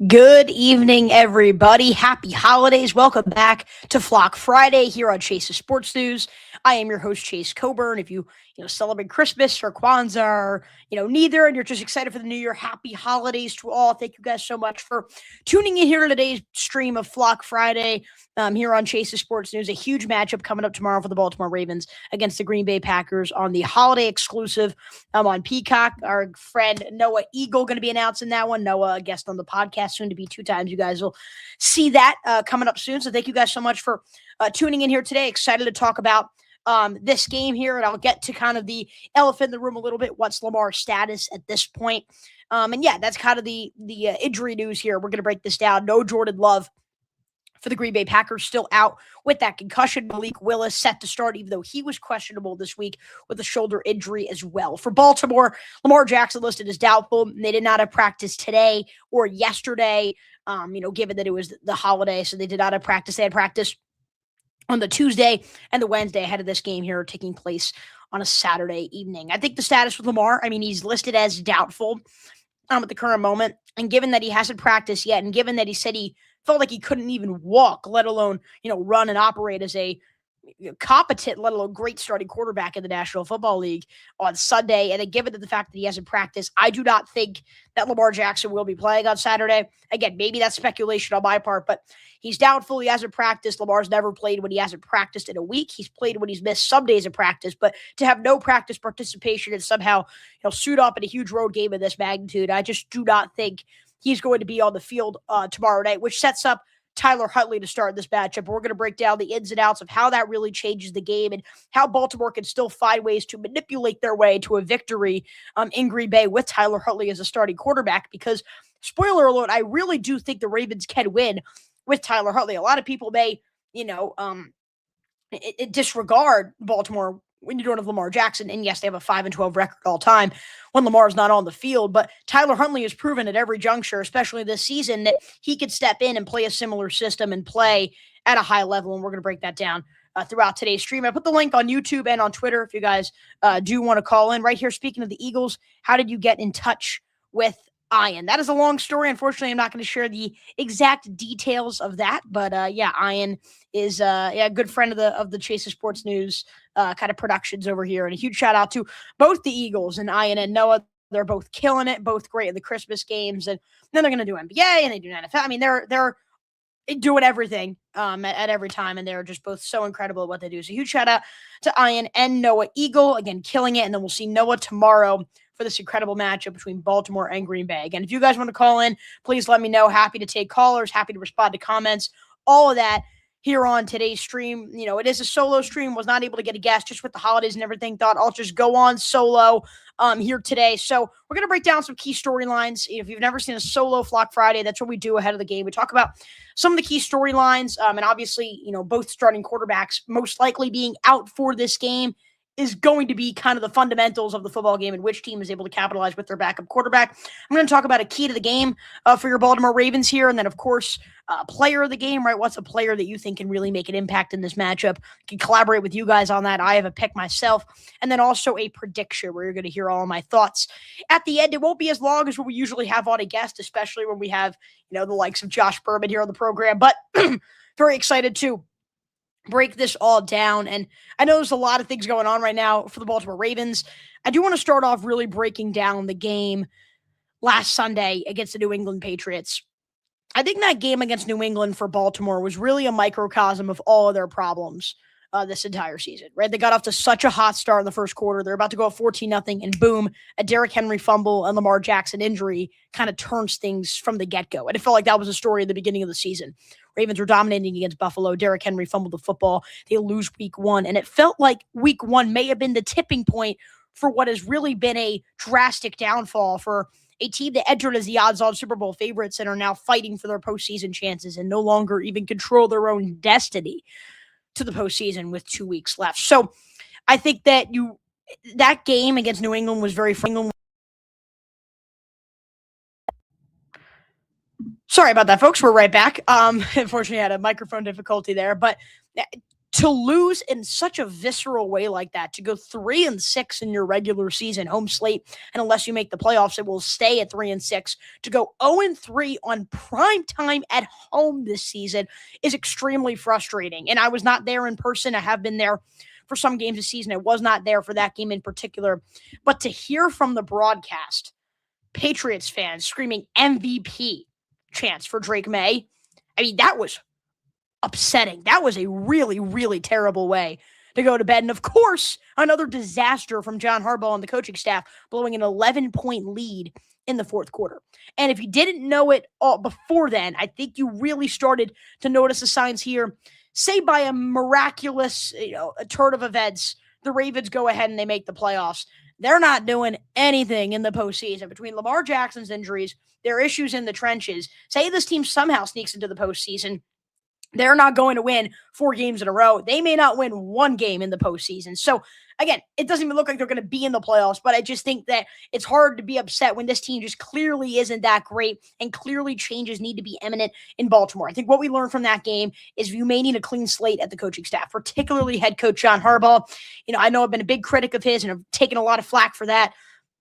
Good evening, everybody. Happy holidays. Welcome back to Flock Friday here on Chase's Sports News. I am your host, Chase Coburn. If you celebrate Christmas or Kwanzaa or neither, and you're just excited for the new year, happy holidays to all. Thank you guys so much for tuning in here to today's stream of Flock Friday here on Chase's Sports News. A huge matchup coming up tomorrow for the Baltimore Ravens against the Green Bay Packers on the holiday exclusive on Peacock. Our friend Noah Eagle going to be announcing that one. Noah, a guest on the podcast, soon to be 2 times. You guys will see that coming up soon. So thank you guys so much for tuning in here today. Excited to talk about this game here, and I'll get to kind of the elephant in the room a little bit. What's Lamar's status at this point? And yeah, that's kind of the injury news here. We're going to break this down. No Jordan Love for the Green Bay Packers, still out with that concussion. Malik Willis set to start, even though he was questionable this week with a shoulder injury as well. For Baltimore, Lamar Jackson listed as doubtful. They did not have practice today or yesterday, given that it was the holiday, so they did not have practice. They had practice on the Tuesday and the Wednesday ahead of this game here taking place on a Saturday evening. I think the status with Lamar, he's listed as doubtful at the current moment, and given that he hasn't practiced yet, and given that he said he felt like he couldn't even walk, let alone, run and operate as a competent, let alone great starting quarterback in the National Football League on Sunday. And then given the fact that he hasn't practiced, I do not think that Lamar Jackson will be playing on Saturday. Again, maybe that's speculation on my part, but he's doubtful. He hasn't practiced. Lamar's never played when he hasn't practiced in a week. He's played when he's missed some days of practice, but to have no practice participation and somehow suit up in a huge road game of this magnitude, I just do not think he's going to be on the field tomorrow night, which sets up Tyler Huntley to start this matchup. We're going to break down the ins and outs of how that really changes the game and how Baltimore can still find ways to manipulate their way to a victory in Green Bay with Tyler Huntley as a starting quarterback. Because, spoiler alert, I really do think the Ravens can win with Tyler Huntley. A lot of people may, disregard Baltimore when you don't have Lamar Jackson. And yes, they have a 5-12 record all time when Lamar's not on the field. But Tyler Huntley has proven at every juncture, especially this season, that he could step in and play a similar system and play at a high level. And we're going to break that down throughout today's stream. I put the link on YouTube and on Twitter if you guys do want to call in. Right here, speaking of the Eagles, how did you get in touch with Ian? That is a long story. Unfortunately, I'm not going to share the exact details of that. But Ian is a good friend of the Chase's Sports News kind of productions over here. And a huge shout out to both the Eagles and Ian and Noah. They're both killing it, both great in the Christmas games. And then they're going to do NBA and they do NFL. They're doing everything at every time, and they're just both so incredible at what they do. So huge shout out to Ian and Noah Eagle, again, killing it. And then we'll see Noah tomorrow for this incredible matchup between Baltimore and Green Bay. Again, if you guys want to call in, please let me know. Happy to take callers, happy to respond to comments, all of that here on today's stream. It is a solo stream, was not able to get a guest just with the holidays and everything. Thought I'll just go on solo here today. So we're going to break down some key storylines. If you've never seen a solo Flock Friday, that's what we do ahead of the game. We talk about some of the key storylines, and obviously, both starting quarterbacks most likely being out for this game is going to be kind of the fundamentals of the football game and which team is able to capitalize with their backup quarterback. I'm going to talk about a key to the game for your Baltimore Ravens here. And then, of course, player of the game, right? What's a player that you think can really make an impact in this matchup? I can collaborate with you guys on that. I have a pick myself. And then also a prediction where you're going to hear all of my thoughts. At the end, it won't be as long as what we usually have on a guest, especially when we have, the likes of Josh Berman here on the program. But very excited to break this all down. And I know there's a lot of things going on right now for the Baltimore Ravens. I do want to start off really breaking down the game last Sunday against the New England Patriots. I think that game against New England for Baltimore was really a microcosm of all of their problems this entire season, right? They got off to such a hot start in the first quarter. They're about to go up 14-0, and boom, a Derrick Henry fumble and Lamar Jackson injury kind of turns things from the get-go. And it felt like that was a story at the beginning of the season. Ravens were dominating against Buffalo. Derrick Henry fumbled the football. They lose week one. And it felt like week one may have been the tipping point for what has really been a drastic downfall for a team that entered as the odds-on Super Bowl favorites and are now fighting for their postseason chances and no longer even control their own destiny to the postseason with 2 weeks left. So I think that that game against New England was very fun. Sorry about that, folks. We're right back. Unfortunately, I had a microphone difficulty there, but to lose in such a visceral way like that, to go 3-6 in your regular season home slate, and unless you make the playoffs, it will stay at 3-6. To go 0-3 on prime time at home this season is extremely frustrating. And I was not there in person. I have been there for some games this season. I was not there for that game in particular. But to hear from the broadcast, Patriots fans screaming MVP chants for Drake May, I mean, that was upsetting. That was a really, really terrible way to go to bed. And of course, another disaster from John Harbaugh and the coaching staff, blowing an 11-point lead in the fourth quarter. And if you didn't know it all before then, I think you really started to notice the signs here. Say by a miraculous, a turn of events, the Ravens go ahead and they make the playoffs. They're not doing anything in the postseason. Between Lamar Jackson's injuries, their issues in the trenches, say this team somehow sneaks into the postseason, they're not going to win 4 games in a row. They may not win 1 game in the postseason. So, again, it doesn't even look like they're going to be in the playoffs, but I just think that it's hard to be upset when this team just clearly isn't that great and clearly changes need to be imminent in Baltimore. I think what we learned from that game is you may need a clean slate at the coaching staff, particularly head coach John Harbaugh. I know I've been a big critic of his and I've taken a lot of flack for that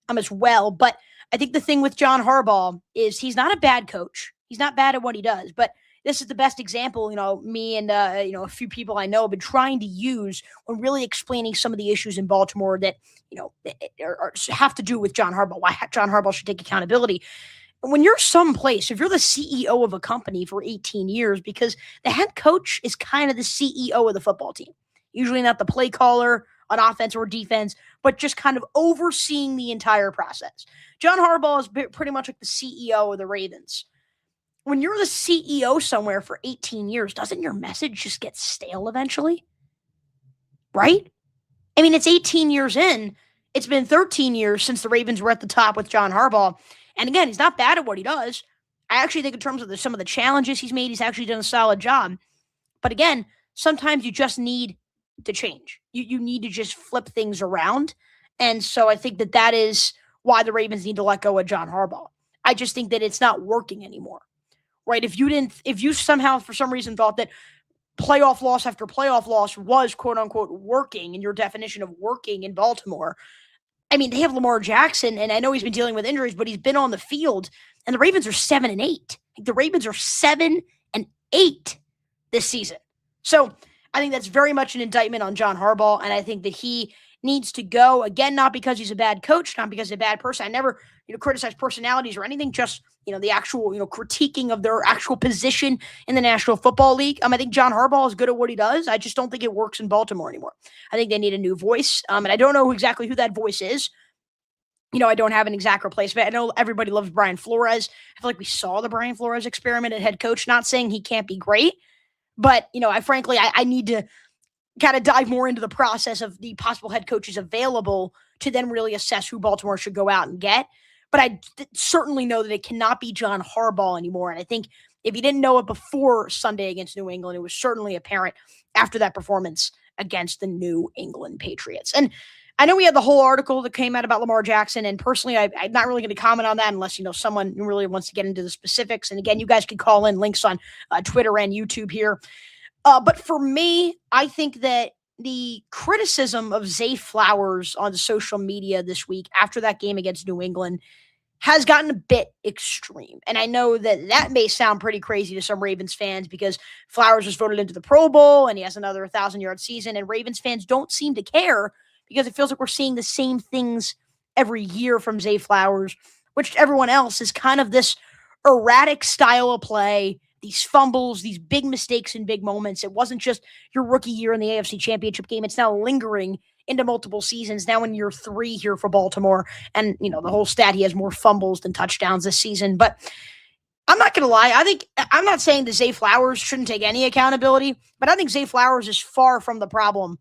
as well, but I think the thing with John Harbaugh is he's not a bad coach. He's not bad at what he does, but this is the best example, me and, a few people I know have been trying to use when really explaining some of the issues in Baltimore that, have to do with John Harbaugh, why John Harbaugh should take accountability. When you're someplace, if you're the CEO of a company for 18 years, because the head coach is kind of the CEO of the football team, usually not the play caller on offense or defense, but just kind of overseeing the entire process. John Harbaugh is pretty much like the CEO of the Ravens. When you're the CEO somewhere for 18 years, doesn't your message just get stale eventually? Right? I mean, it's 18 years in. It's been 13 years since the Ravens were at the top with John Harbaugh. And again, he's not bad at what he does. I actually think in terms of some of the challenges he's made, he's actually done a solid job. But again, sometimes you just need to change. You need to just flip things around. And so I think that is why the Ravens need to let go of John Harbaugh. I just think that it's not working anymore. Right? If you somehow for some reason thought that playoff loss after playoff loss was quote unquote working in your definition of working in Baltimore, I mean, they have Lamar Jackson, and I know he's been dealing with injuries, but he's been on the field, and the Ravens are 7-8. The Ravens are 7-8 this season. So I think that's very much an indictment on John Harbaugh, and I think that he needs to go, again, not because he's a bad coach, not because he's a bad person. I never, criticize personalities or anything, just, the actual, critiquing of their actual position in the National Football League. I think John Harbaugh is good at what he does. I just don't think it works in Baltimore anymore. I think they need a new voice. And I don't know exactly who that voice is. I don't have an exact replacement. I know everybody loves Brian Flores. I feel like we saw the Brian Flores experiment at head coach, not saying he can't be great, but, I need to kind of dive more into the process of the possible head coaches available to then really assess who Baltimore should go out and get. But I certainly know that it cannot be John Harbaugh anymore. And I think if you didn't know it before Sunday against New England, it was certainly apparent after that performance against the New England Patriots. And I know we had the whole article that came out about Lamar Jackson, and personally, I'm not really going to comment on that unless, someone really wants to get into the specifics. And again, you guys can call in, links on Twitter and YouTube here. But for me, I think that the criticism of Zay Flowers on social media this week after that game against New England has gotten a bit extreme. And I know that may sound pretty crazy to some Ravens fans because Flowers was voted into the Pro Bowl and he has another 1,000-yard season, and Ravens fans don't seem to care because it feels like we're seeing the same things every year from Zay Flowers, which to everyone else is kind of this erratic style of play, these fumbles, these big mistakes in big moments. It wasn't just your rookie year in the AFC Championship game. It's now lingering into multiple seasons, now in year 3 here for Baltimore. And, the whole stat, he has more fumbles than touchdowns this season. But I'm not going to lie. I'm not saying that Zay Flowers shouldn't take any accountability, but I think Zay Flowers is far from the problem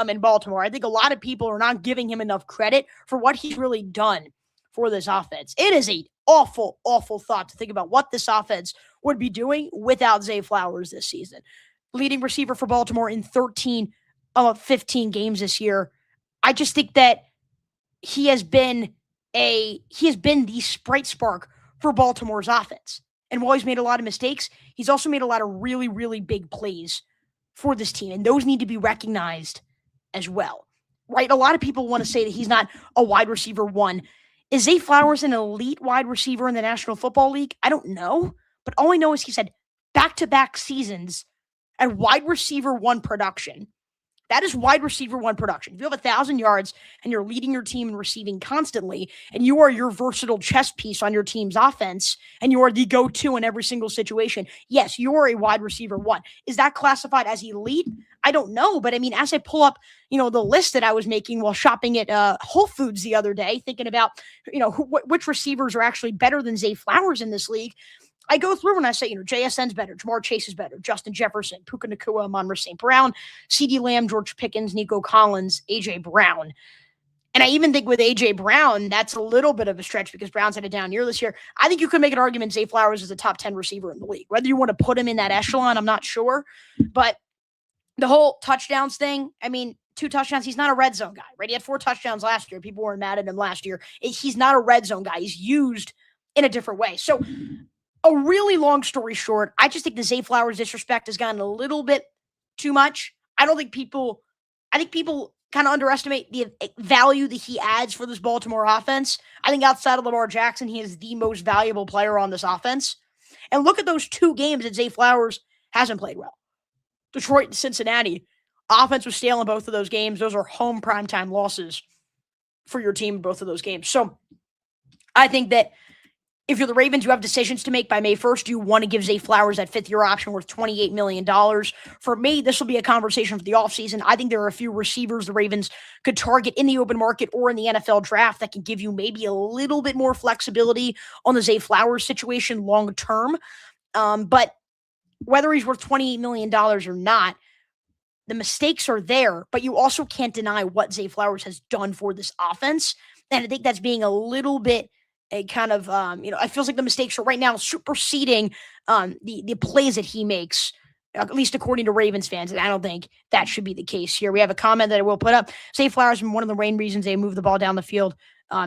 in Baltimore. I think a lot of people are not giving him enough credit for what he's really done for this offense. It is a awful, awful thought to think about what this offense would be doing without Zay Flowers this season. Leading receiver for Baltimore in 13 of 15 games this year. I just think that he has been the bright spark for Baltimore's offense. And while he's made a lot of mistakes, he's also made a lot of really, really big plays for this team, and those need to be recognized as well, right? A lot of people want to say that he's not a wide receiver one. Is Zay Flowers an elite wide receiver in the National Football League? I don't know, but all I know is he's had back-to-back seasons at wide receiver one production. That is wide receiver one production. If you have 1,000 yards and you're leading your team in receiving constantly, and you are your versatile chess piece on your team's offense, and you are the go-to in every single situation, yes, you're a wide receiver one. Is that classified as elite? I don't know, but I mean, as I pull up, the list that I was making while shopping at Whole Foods the other day, thinking about, which receivers are actually better than Zay Flowers in this league, I go through and I say, JSN's better, Jamar Chase is better, Justin Jefferson, Puka Nacua, Amon-Ra St. Brown, CeeDee Lamb, George Pickens, Nico Collins, A.J. Brown. And I even think with A.J. Brown, that's a little bit of a stretch because Brown's had a down year this year. I think you could make an argument Zay Flowers is a top 10 receiver in the league. Whether you want to put him in that echelon, I'm not sure. But the whole touchdowns thing, 2 touchdowns, he's not a red zone guy, right? He had 4 touchdowns last year. People weren't mad at him last year. He's not a red zone guy. He's used in a different way. So a really long story short, I just think the Zay Flowers disrespect has gotten a little bit too much. I think people kind of underestimate the value that he adds for this Baltimore offense. I think outside of Lamar Jackson, he is the most valuable player on this offense. And look at those 2 games that Zay Flowers hasn't played well. Detroit and Cincinnati. Offense was stale in both of those games. Those are home primetime losses for your team in both of those games. So I think that if you're the Ravens, you have decisions to make by May 1st. Do you want to give Zay Flowers that 5th-year option worth $28 million? For me, this will be a conversation for the offseason. I think there are a few receivers the Ravens could target in the open market or in the NFL draft that can give you maybe a little bit more flexibility on the Zay Flowers situation long term. But whether he's worth $28 million or not, the mistakes are there, but you also can't deny what Zay Flowers has done for this offense. And I think that's being a little bit a kind of, it feels like the mistakes are right now superseding the plays that he makes, at least according to Ravens fans. And I don't think that should be the case here. We have a comment that I will put up. Zay Flowers has been one of the main reasons they moved the ball down the field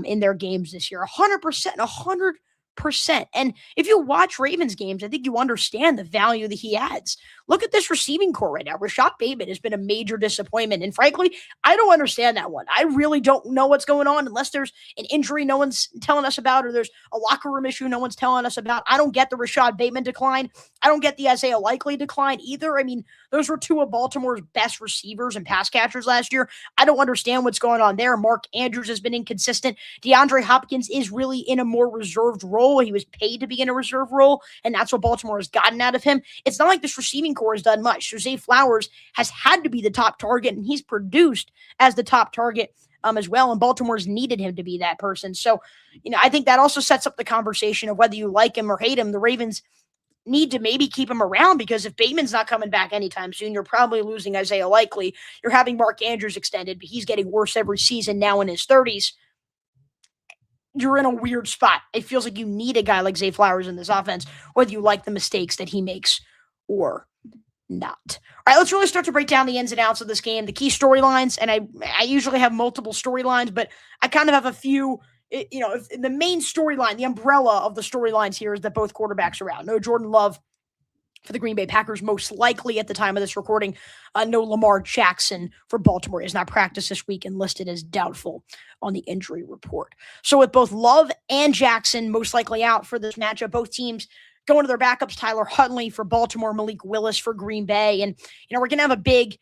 in their games this year. 100%. And if you watch Ravens games, I think you understand the value that he adds. Look at this receiving core right now. Rashad Bateman has been a major disappointment. And frankly, I don't understand that one. I really don't know what's going on unless there's an injury no one's telling us about or there's a locker room issue no one's telling us about. I don't get the Rashad Bateman decline. I don't get the Isaiah Likely decline either. Those were 2 of Baltimore's best receivers and pass catchers last year. I don't understand what's going on there. Mark Andrews has been inconsistent. DeAndre Hopkins is really in a more reserved role. He was paid to be in a reserve role, and that's what Baltimore has gotten out of him. It's not like this receiving core has done much. So Zay Flowers has had to be the top target, and he's produced as the top target as well, and Baltimore's needed him to be that person. So, I think that also sets up the conversation of whether you like him or hate him. The Ravens need to maybe keep him around because if Bateman's not coming back anytime soon, you're probably losing Isaiah Likely. You're having Mark Andrews extended, but he's getting worse every season now in his 30s. You're in a weird spot. It feels like you need a guy like Zay Flowers in this offense, whether you like the mistakes that he makes or not. All right, let's really start to break down the ins and outs of this game, the key storylines, and I usually have multiple storylines, but I kind of have a few. The main storyline, the umbrella of the storylines here is that both quarterbacks are out. No Jordan Love for the Green Bay Packers, most likely at the time of this recording. No Lamar Jackson for Baltimore. He has not practiced this week and listed as doubtful on the injury report. So with both Love and Jackson most likely out for this matchup, both teams going to their backups, Tyler Huntley for Baltimore, Malik Willis for Green Bay. And, we're going to have a big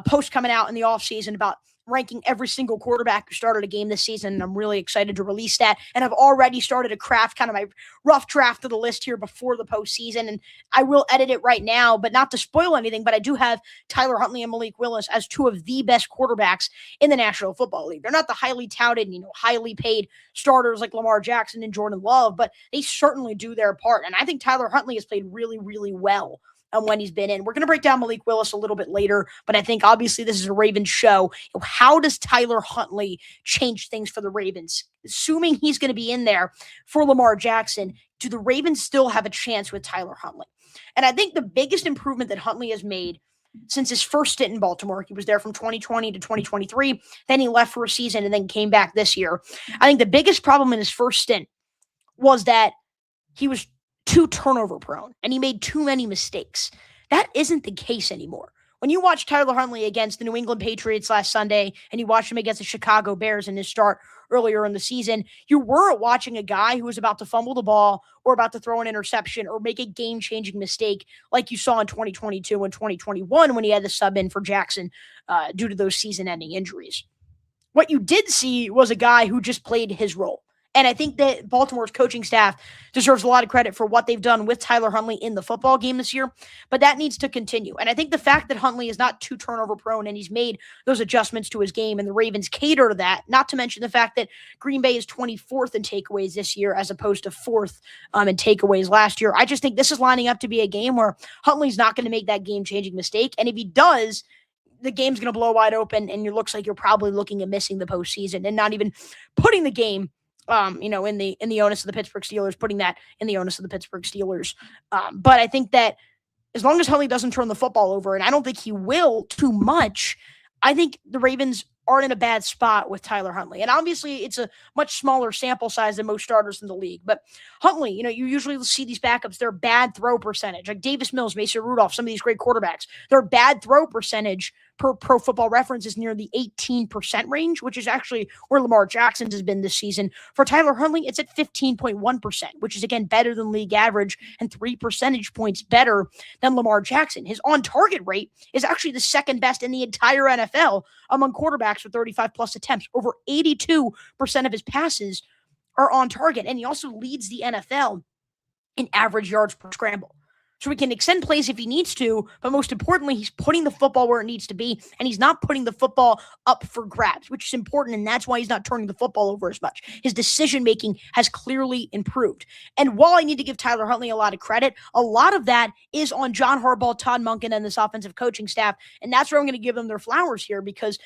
post coming out in the offseason about ranking every single quarterback who started a game this season, and I'm really excited to release that. And I've already started to craft kind of my rough draft of the list here before the postseason, and I will edit it right now, but not to spoil anything, but I do have Tyler Huntley and Malik Willis as 2 of the best quarterbacks in the National Football League. They're not the highly touted, highly paid starters like Lamar Jackson and Jordan Love, but they certainly do their part, and I think Tyler Huntley has played really, really well when he's been in. We're going to break down Malik Willis a little bit later, but I think obviously this is a Ravens show. How does Tyler Huntley change things for the Ravens? Assuming he's going to be in there for Lamar Jackson, do the Ravens still have a chance with Tyler Huntley? And I think the biggest improvement that Huntley has made since his first stint in Baltimore, he was there from 2020 to 2023, then he left for a season and then came back this year. I think the biggest problem in his first stint was that he was too turnover prone and he made too many mistakes. That isn't the case anymore. When you watch Tyler Huntley against the New England Patriots last Sunday and you watched him against the Chicago Bears in his start earlier in the season, you weren't watching a guy who was about to fumble the ball or about to throw an interception or make a game-changing mistake like you saw in 2022 and 2021 when he had to sub in for Jackson due to those season-ending injuries. What you did see was a guy who just played his role. And I think that Baltimore's coaching staff deserves a lot of credit for what they've done with Tyler Huntley in the football game this year, but that needs to continue. And I think the fact that Huntley is not too turnover prone and he's made those adjustments to his game and the Ravens cater to that, not to mention the fact that Green Bay is 24th in takeaways this year as opposed to 4th in takeaways last year. I just think this is lining up to be a game where Huntley's not going to make that game-changing mistake. And if he does, the game's going to blow wide open and it looks like you're probably looking at missing the postseason and not even putting the game in the onus of the Pittsburgh Steelers, putting that in the onus of the Pittsburgh Steelers. But I think that as long as Huntley doesn't turn the football over, and I don't think he will too much, I think the Ravens aren't in a bad spot with Tyler Huntley. And obviously it's a much smaller sample size than most starters in the league. But Huntley, you usually see these backups, their bad throw percentage, like Davis Mills, Mason Rudolph, some of these great quarterbacks, their bad throw percentage per Pro Football Reference is near the 18% range, which is actually where Lamar Jackson's has been this season. For Tyler Huntley, it's at 15.1%, which is, again, better than league average and 3 percentage points better than Lamar Jackson. His on-target rate is actually the second best in the entire NFL among quarterbacks with 35-plus attempts. Over 82% of his passes are on target, and he also leads the NFL in average yards per scramble. So he can extend plays if he needs to, but most importantly, he's putting the football where it needs to be, and he's not putting the football up for grabs, which is important, and that's why he's not turning the football over as much. His decision-making has clearly improved. And while I need to give Tyler Huntley a lot of credit, a lot of that is on John Harbaugh, Todd Monken, and this offensive coaching staff, and that's where I'm going to give them their flowers here, because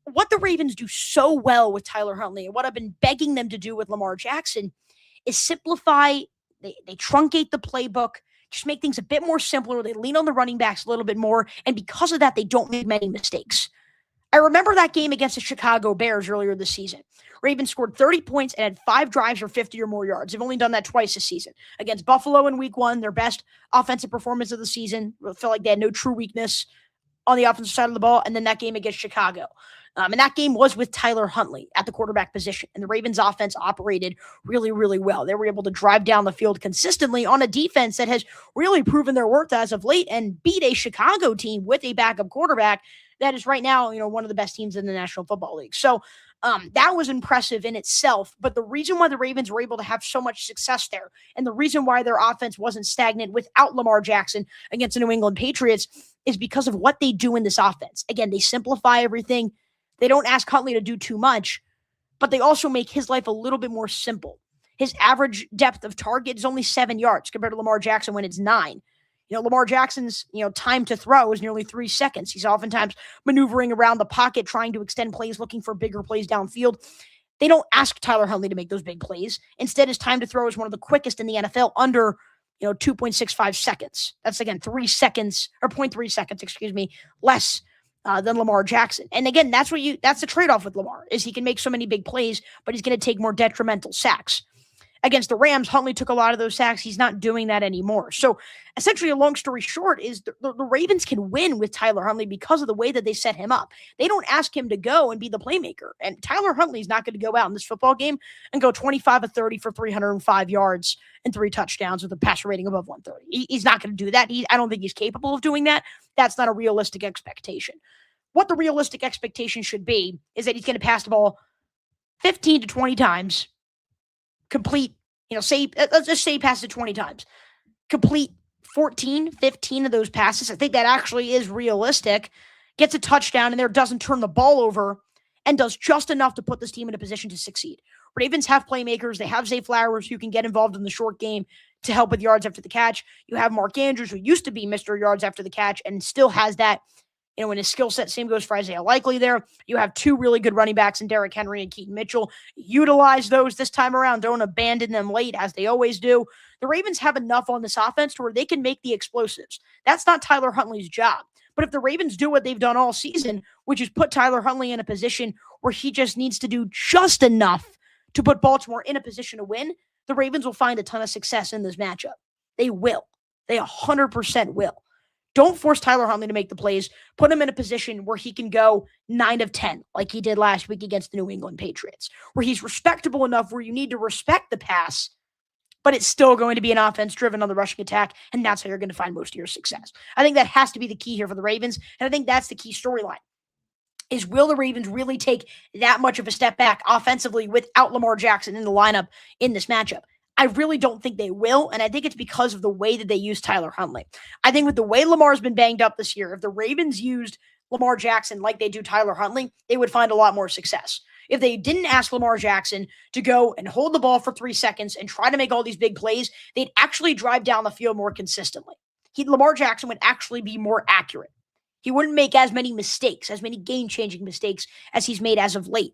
what the Ravens do so well with Tyler Huntley, and what I've been begging them to do with Lamar Jackson, is simplify, they truncate the playbook, just make things a bit more simpler. They lean on the running backs a little bit more. And because of that, they don't make many mistakes. I remember that game against the Chicago Bears earlier this season. Ravens scored 30 points and had 5 drives for 50 or more yards. They've only done that twice this season. Against Buffalo in week 1, their best offensive performance of the season. It felt like they had no true weakness on the offensive side of the ball. And then that game against Chicago. And that game was with Tyler Huntley at the quarterback position. And the Ravens offense operated really, really well. They were able to drive down the field consistently on a defense that has really proven their worth as of late and beat a Chicago team with a backup quarterback that is right now, one of the best teams in the National Football League. So that was impressive in itself. But the reason why the Ravens were able to have so much success there, and the reason why their offense wasn't stagnant without Lamar Jackson against the New England Patriots, is because of what they do in this offense. Again, they simplify everything. They don't ask Huntley to do too much, but they also make his life a little bit more simple. His average depth of target is only 7 yards compared to Lamar Jackson when it's 9. Lamar Jackson's, time to throw is nearly 3 seconds. He's oftentimes maneuvering around the pocket, trying to extend plays, looking for bigger plays downfield. They don't ask Tyler Huntley to make those big plays. Instead, his time to throw is one of the quickest in the NFL, under 2.65 seconds. That's, again, 3 seconds, or 0.3 seconds, less than Lamar Jackson. And again, that's the trade-off with Lamar, is he can make so many big plays, but he's going to take more detrimental sacks. Against the Rams, Huntley took a lot of those sacks. He's not doing that anymore. So essentially, a long story short is the Ravens can win with Tyler Huntley because of the way that they set him up. They don't ask him to go and be the playmaker. And Tyler Huntley is not going to go out in this football game and go 25 of 30 for 305 yards and 3 touchdowns with a passer rating above 130. He's not going to do that. I don't think he's capable of doing that. That's not a realistic expectation. What the realistic expectation should be is that he's going to pass the ball 15 to 20 times, complete, let's just say he passes it 20 times, complete 14, 15 of those passes. I think that actually is realistic. Gets a touchdown and doesn't turn the ball over, and does just enough to put this team in a position to succeed. Ravens have playmakers. They have Zay Flowers, who can get involved in the short game to help with yards after the catch. You have Mark Andrews, who used to be Mr. Yards after the catch and still has that, in his skill set. Same goes for Isaiah Likely there. You have 2 really good running backs in Derrick Henry and Keaton Mitchell. Utilize those this time around. Don't abandon them late, as they always do. The Ravens have enough on this offense to where they can make the explosives. That's not Tyler Huntley's job. But if the Ravens do what they've done all season, which is put Tyler Huntley in a position where he just needs to do just enough to put Baltimore in a position to win, the Ravens will find a ton of success in this matchup. They will. They 100% will. Don't force Tyler Huntley to make the plays. Put him in a position where he can go 9 of 10, like he did last week against the New England Patriots, where he's respectable enough where you need to respect the pass, but it's still going to be an offense driven on the rushing attack, and that's how you're going to find most of your success. I think that has to be the key here for the Ravens, and I think that's the key storyline. Is will the Ravens really take that much of a step back offensively without Lamar Jackson in the lineup in this matchup? I really don't think they will, and I think it's because of the way that they use Tyler Huntley. I think with the way Lamar's been banged up this year, if the Ravens used Lamar Jackson like they do Tyler Huntley, they would find a lot more success. If they didn't ask Lamar Jackson to go and hold the ball for 3 seconds and try to make all these big plays, they'd actually drive down the field more consistently. Lamar Jackson would actually be more accurate. He wouldn't make as many mistakes, as many game-changing mistakes as he's made as of late.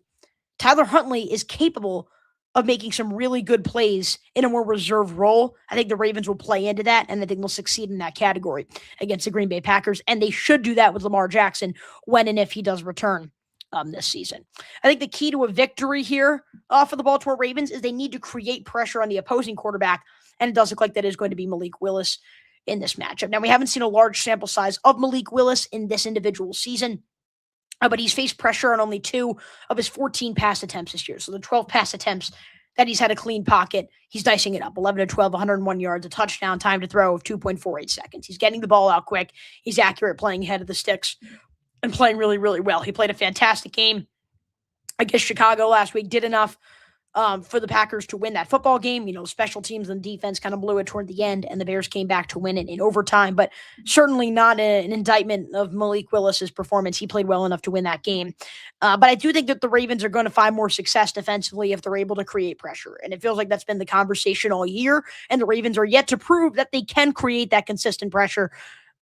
Tyler Huntley is capable of making some really good plays in a more reserved role. I think the Ravens will play into that, and I think they'll succeed in that category against the Green Bay Packers, and they should do that with Lamar Jackson when and if he does return this season. I think the key to a victory here for the Baltimore Ravens is they need to create pressure on the opposing quarterback, and it does look like that is going to be Malik Willis in this matchup. Now, we haven't seen a large sample size of Malik Willis in this individual season, but he's faced pressure on only 2 of his 14 pass attempts this year. So the 12 pass attempts that he's had a clean pocket, he's dicing it up. 11 to 12, 101 yards, a touchdown, time to throw of 2.48 seconds. He's getting the ball out quick. He's accurate, playing ahead of the sticks, and playing really, really well. He played a fantastic game against Chicago last week, did enough for the Packers to win that football game. Special teams and defense kind of blew it toward the end, and the Bears came back to win it in overtime, but certainly not an indictment of Malik Willis's performance. He played well enough to win that game. But I do think that the Ravens are going to find more success defensively if they're able to create pressure. And it feels like that's been the conversation all year, and the Ravens are yet to prove that they can create that consistent pressure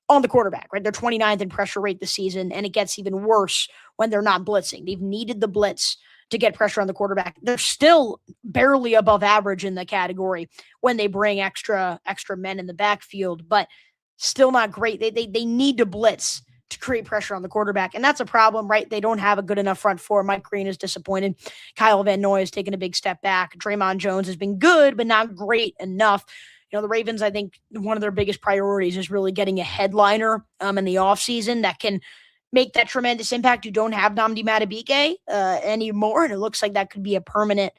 on the quarterback, right? They're 29th in pressure rate this season, and it gets even worse when they're not blitzing. They've needed the blitz to get pressure on the quarterback. They're still barely above average in the category when they bring extra men in the backfield, but still not great. They need to blitz to create pressure on the quarterback, and that's a problem, right? They don't have a good enough front four. Mike Green is disappointed. Kyle Van Noy has taken a big step back. Draymond Jones has been good, but not great enough. The Ravens, I think one of their biggest priorities is really getting a headliner in the offseason that can make that tremendous impact. You don't have Nnamdi Madubuike anymore, and it looks like that could be a permanent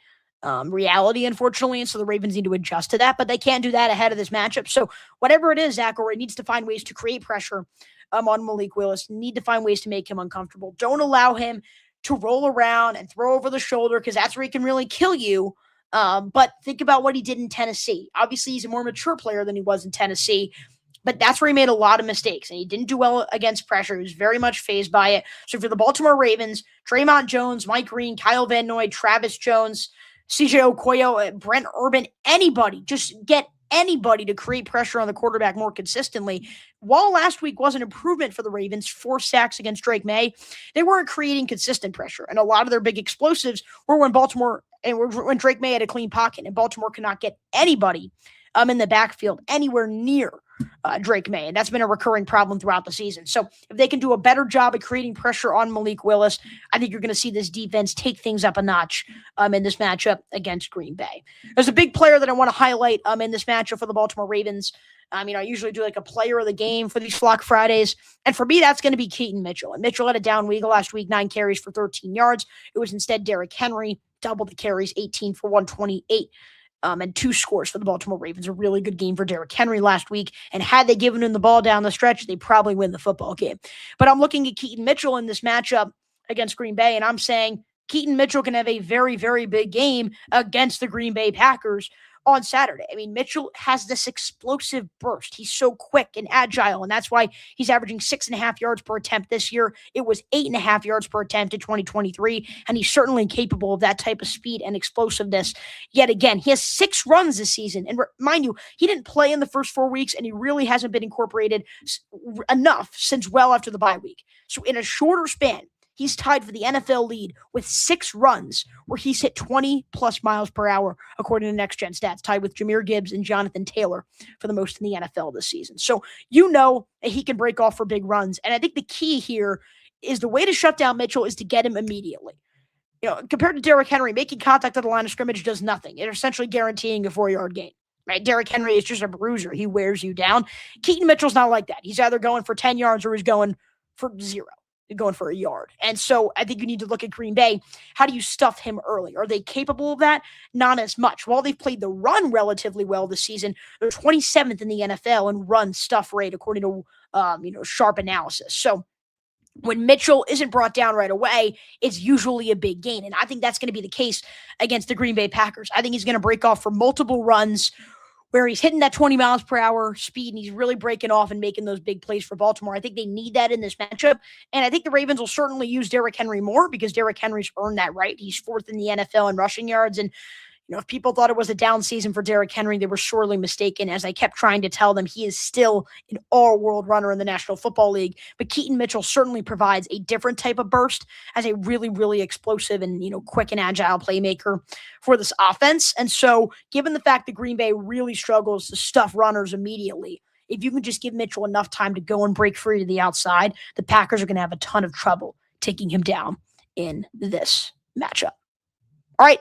reality, unfortunately, and so the Ravens need to adjust to that, but they can't do that ahead of this matchup. So whatever it is, Zach Orr needs to find ways to create pressure on Malik Willis, need to find ways to make him uncomfortable. Don't allow him to roll around and throw over the shoulder, because that's where he can really kill you. But think about what he did in Tennessee. Obviously, he's a more mature player than he was in Tennessee, but that's where he made a lot of mistakes, and he didn't do well against pressure. He was very much fazed by it. So for the Baltimore Ravens, Draymond Jones, Mike Green, Kyle Van Noy, Travis Jones, CJ Okoye, Brent Urban, anybody, just get anybody to create pressure on the quarterback more consistently. While last week was an improvement for the Ravens, 4 sacks against Drake May, they weren't creating consistent pressure. And a lot of their big explosives were when when Drake May had a clean pocket, and Baltimore could not get anybody in the backfield anywhere near Drake May. And that's been a recurring problem throughout the season. So if they can do a better job at creating pressure on Malik Willis, I think you're going to see this defense take things up a notch in this matchup against Green Bay. There's a big player that I want to highlight in this matchup for the Baltimore Ravens. I usually do like a player of the game for these Flock Fridays. And for me, that's going to be Keaton Mitchell. And Mitchell had a down week last week, 9 carries for 13 yards. It was instead Derrick Henry, double the carries, 18 for 128. And 2 scores for the Baltimore Ravens. A really good game for Derrick Henry last week. And had they given him the ball down the stretch, they probably win the football game. But I'm looking at Keaton Mitchell in this matchup against Green Bay, and I'm saying Keaton Mitchell can have a very, very big game against the Green Bay Packers on Saturday. Mitchell has this explosive burst. He's so quick and agile, and that's why he's averaging 6.5 yards per attempt this year. It was 8.5 yards per attempt in 2023, and he's certainly capable of that type of speed and explosiveness. Yet again, he has 6 runs this season, and mind you, he didn't play in the first 4 weeks, and he really hasn't been incorporated enough since well after the bye week. So in a shorter span, he's tied for the NFL lead with 6 runs where he's hit 20-plus miles per hour, according to Next Gen Stats, tied with Jahmyr Gibbs and Jonathan Taylor for the most in the NFL this season. So that he can break off for big runs. And I think the key here is the way to shut down Mitchell is to get him immediately. Compared to Derrick Henry, making contact at the line of scrimmage does nothing. It's essentially guaranteeing a 4-yard gain. right? Derrick Henry is just a bruiser. He wears you down. Keaton Mitchell's not like that. He's either going for 10 yards or he's going for 0. Going for a yard. And so I think you need to look at Green Bay. How do you stuff him early? Are they capable of that? Not as much. While they've played the run relatively well this season, they're 27th in the NFL in run stuff rate, according to sharp analysis. So when Mitchell isn't brought down right away, it's usually a big gain. And I think that's going to be the case against the Green Bay Packers. I think he's going to break off for multiple runs where he's hitting that 20 miles per hour speed and he's really breaking off and making those big plays for Baltimore. I think they need that in this matchup. And I think the Ravens will certainly use Derrick Henry more because Derrick Henry's earned that right. He's 4th in the NFL in rushing yards. And if people thought it was a down season for Derrick Henry, they were sorely mistaken. As I kept trying to tell them, he is still an all-world runner in the National Football League. But Keaton Mitchell certainly provides a different type of burst as a really, really explosive and, quick and agile playmaker for this offense. And so given the fact that Green Bay really struggles to stuff runners immediately, if you can just give Mitchell enough time to go and break free to the outside, the Packers are going to have a ton of trouble taking him down in this matchup. All right.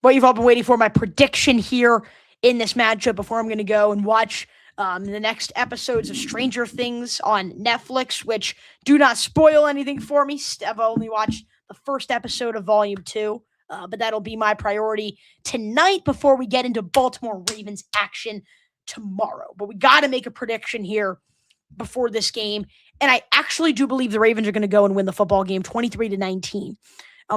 What you've all been waiting for, my prediction here in this matchup before I'm going to go and watch the next episodes of Stranger Things on Netflix, which do not spoil anything for me. I've only watched the first episode of Volume 2, but that'll be my priority tonight before we get into Baltimore Ravens action tomorrow. But we got to make a prediction here before this game, and I actually do believe the Ravens are going to go and win the football game 23-19.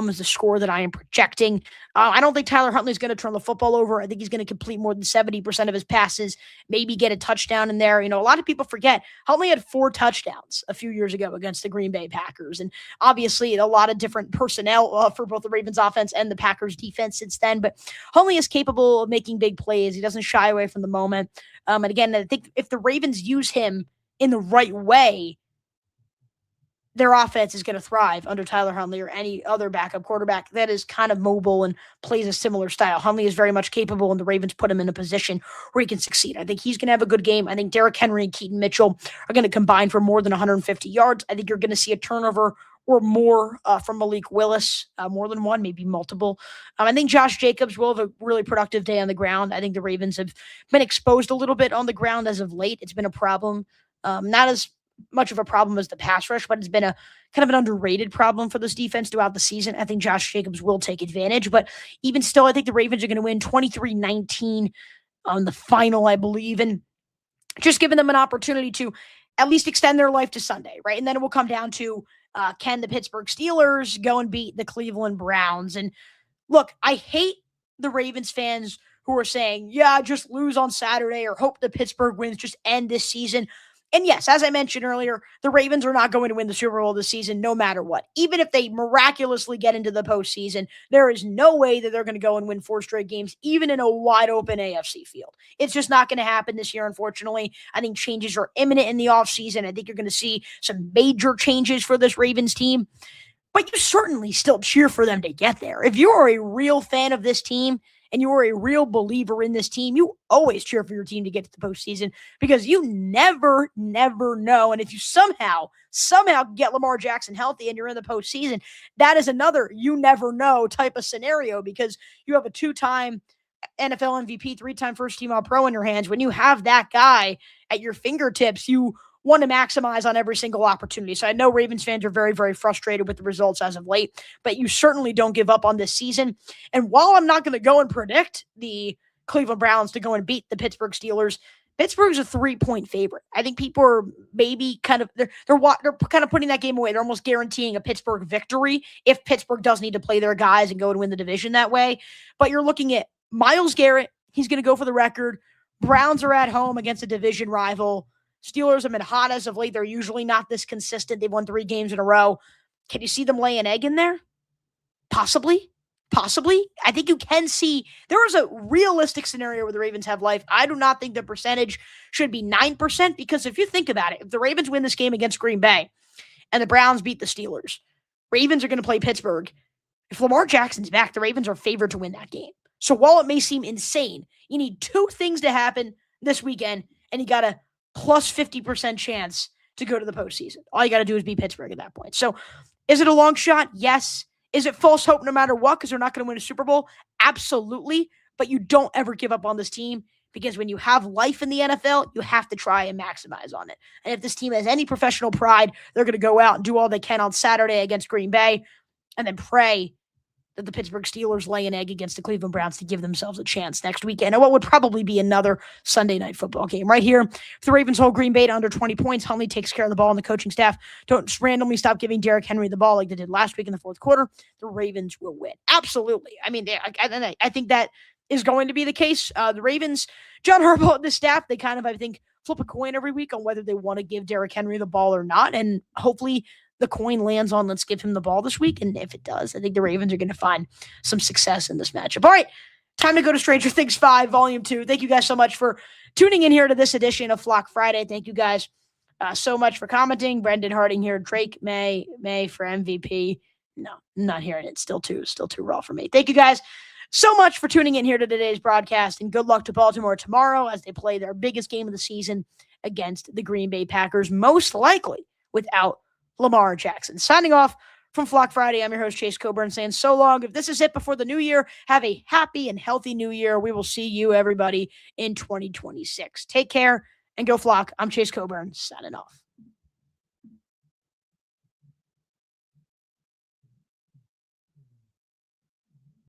Is the score that I am projecting. I don't think Tyler Huntley is going to turn the football over. I think he's going to complete more than 70% of his passes, maybe get a touchdown in there. A lot of people forget Huntley had 4 touchdowns a few years ago against the Green Bay Packers. And obviously a lot of different personnel for both the Ravens offense and the Packers defense since then. But Huntley is capable of making big plays. He doesn't shy away from the moment. And again, I think if the Ravens use him in the right way, their offense is going to thrive under Tyler Huntley or any other backup quarterback that is kind of mobile and plays a similar style. Huntley is very much capable, and the Ravens put him in a position where he can succeed. I think he's going to have a good game. I think Derrick Henry and Keaton Mitchell are going to combine for more than 150 yards. I think you're going to see a turnover or more from Malik Willis, more than one, maybe multiple. I think Josh Jacobs will have a really productive day on the ground. I think the Ravens have been exposed a little bit on the ground as of late. It's been a problem. Not as much of a problem as the pass rush, but it's been a kind of an underrated problem for this defense throughout the season. I think Josh Jacobs will take advantage, but even still, I think the Ravens are going to win 23-19 on the final, I believe, and just giving them an opportunity to at least extend their life to Sunday, right? And then it will come down to can the Pittsburgh Steelers go and beat the Cleveland Browns? And look, I hate the Ravens fans who are saying, yeah, just lose on Saturday or hope the Pittsburgh wins, just end this season. And yes, as I mentioned earlier, the Ravens are not going to win the Super Bowl this season no matter what. Even if they miraculously get into the postseason, there is no way that they're going to go and win 4 straight games, even in a wide-open AFC field. It's just not going to happen this year, unfortunately. I think changes are imminent in the offseason. I think you're going to see some major changes for this Ravens team. But you certainly still cheer for them to get there. If you are a real fan of this team, and you are a real believer in this team, you always cheer for your team to get to the postseason because you never know. And if you somehow get Lamar Jackson healthy and you're in the postseason, that is another you never know type of scenario because you have a 2-time NFL MVP, 3-time first-team All-Pro in your hands. When you have that guy at your fingertips, you want to maximize on every single opportunity. So I know Ravens fans are very, very frustrated with the results as of late, but you certainly don't give up on this season. And while I'm not going to go and predict the Cleveland Browns to go and beat the Pittsburgh Steelers, Pittsburgh's a 3-point favorite. I think people are maybe kind of, they're kind of putting that game away. They're almost guaranteeing a Pittsburgh victory if Pittsburgh does need to play their guys and go and win the division that way. But you're looking at Myles Garrett. He's going to go for the record. Browns are at home against a division rival. Steelers have been hot as of late. They're usually not this consistent. They've won 3 games in a row. Can you see them lay an egg in there? Possibly. I think you can see there is a realistic scenario where the Ravens have life. I do not think the percentage should be 9% because if you think about it, if the Ravens win this game against Green Bay and the Browns beat the Steelers, Ravens are going to play Pittsburgh. If Lamar Jackson's back, the Ravens are favored to win that game. So while it may seem insane, you need 2 things to happen this weekend, and you got a plus 50% chance to go to the postseason. All you got to do is beat Pittsburgh at that point. So is it a long shot? Yes. Is it false hope no matter what because they're not going to win a Super Bowl? Absolutely. but you don't ever give up on this team, because when you have life in the NFL, you have to try and maximize on it. And if this team has any professional pride, they're going to go out and do all they can on Saturday against Green Bay and then pray that the Pittsburgh Steelers lay an egg against the Cleveland Browns to give themselves a chance next weekend. And what would probably be another Sunday night football game. Right here, if the Ravens hold Green Bay to under 20 points, Huntley takes care of the ball, and the coaching staff don't just randomly stop giving Derrick Henry the ball like they did last week in the fourth quarter, the Ravens will win. Absolutely. I mean, I think that is going to be the case. The Ravens, John Harbaugh and the staff, they kind of, I think, flip a coin every week on whether they want to give Derrick Henry the ball or not. And hopefully the coin lands on let's give him the ball this week. And if it does, I think the Ravens are going to find some success in this matchup. All right, time to go to Stranger Things 5, Volume 2. Thank you guys so much for tuning in here to this edition of Flock Friday. Thank you guys so much for commenting. Brendan Harding here. Drake May for MVP. No, I'm not hearing it. Still too raw for me. Thank you guys so much for tuning in here to today's broadcast, and good luck to Baltimore tomorrow as they play their biggest game of the season against the Green Bay Packers, most likely without Lamar Jackson. Signing off from Flock Friday, I'm your host, Chase Coburn, saying so long. If this is it before the new year, have a happy and healthy new year. We will see you, everybody, in 2026. Take care and go Flock. I'm Chase Coburn, signing off.